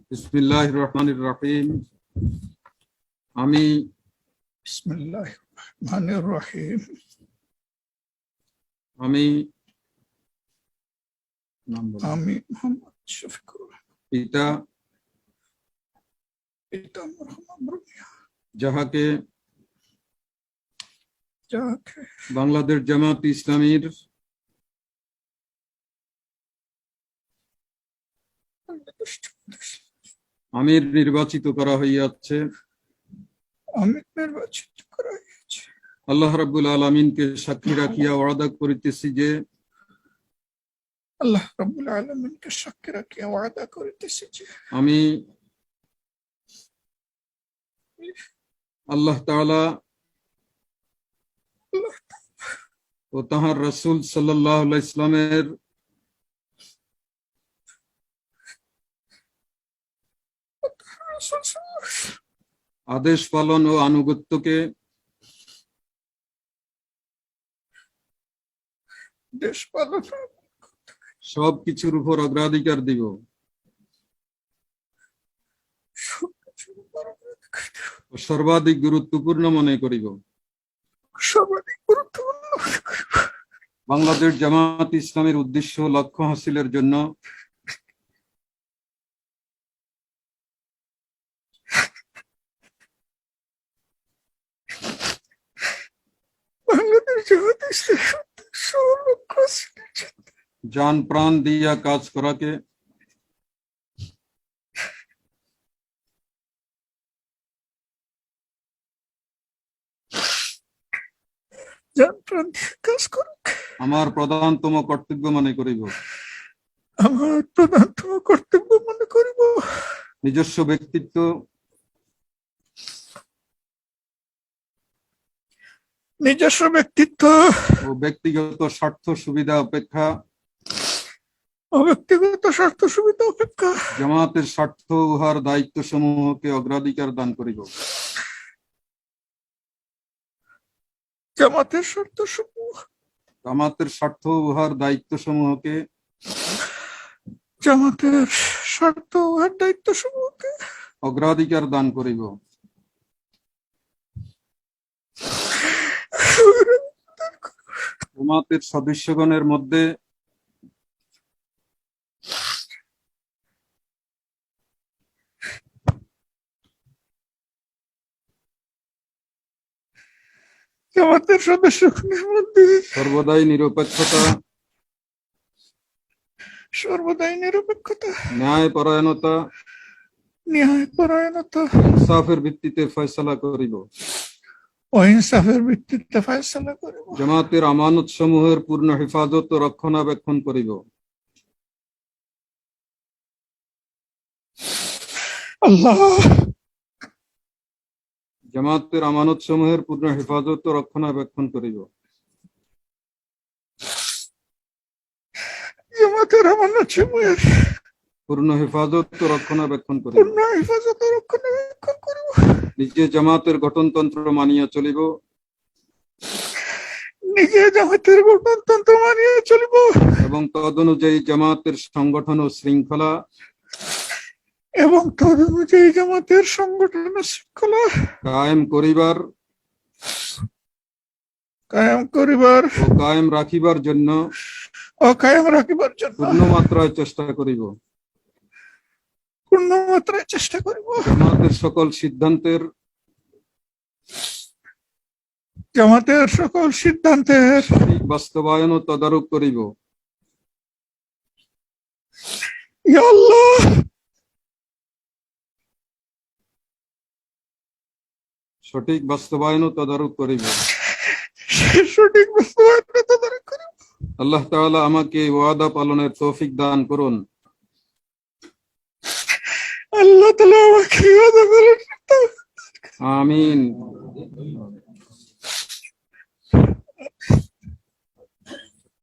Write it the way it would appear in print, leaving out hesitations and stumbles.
বিসমিল্লাহির রহমানির রহিম। আমি বিসমিল্লাহির রহমানির রহিম। আমি মোহাম্মদ শফিকুর পিতা যাহাকে বাংলাদেশ জামাত ইসলামীর আমির নির্বাচিত করা হইয়াছে, আল্লাহ রাব্বুল আলামিনকে সাক্ষী রাখিয়া ওয়াদা করিতেছি যে আমি আল্লাহ তাআলা ও তাহার রাসূল সাল্লাল্লাহু আলাইহি ইসলামের আদেশ পালন ও আনুগত্যকে সব কিছুর উপর অগ্রাধিকার দিব। সর্বাধিক গুরুত্বপূর্ণ মনে করিব। বাংলাদেশ জামাত ইসলামের উদ্দেশ্য লক্ষ্য হাসিলের জন্য জান প্রাণ দিয়া কাজ করাকে আমার প্রধানতম কর্তব্য মনে করিব। নিজস্ব ব্যক্তিত্ব ও ব্যক্তিগত স্বার্থ সুবিধা অপেক্ষা জামাতের স্বার্থ উহার দায়িত্ব সমূহকে অগ্রাধিকার দান করিব। জামাতের স্বার্থ উহার দায়িত্ব সমূহকে অগ্রাধিকার দান করিব। জামাতের সদস্যগণের মধ্যে সর্বদাই নিরপেক্ষতা, ন্যায়পরায়ণতা, ইনসাফের ভিত্তিতে ফয়সালা করিব। জামাতের আমানত সমূহের পূর্ণ হেফাজত ও রক্ষণাবেক্ষণ করিব। জামাতের আমানত সমূহের পূর্ণ হেফাজত ও রক্ষণাবেক্ষণ করিব। পূর্ণ হেফাজত ও রক্ষণাবেক্ষণ করিব। নিজে জামাতের গঠনতন্ত্র মানিয়া চলিব। এবং তদনুযায়ী জামাতের সংগঠন ও শৃঙ্খলা কায়েম করিবার ও কায়েম রাখিবার জন্য পূর্ণ মাত্রায় চেষ্টা করিব। জামাতের সকল সিদ্ধান্তের সঠিক বাস্তবায়ন ও তদারক করিব। সঠিক বাস্তবায়ন ও তদারক করিব। আল্লাহ তাআলা আমাকে ওয়াদা পালনের তৌফিক দান করুন। আমিন।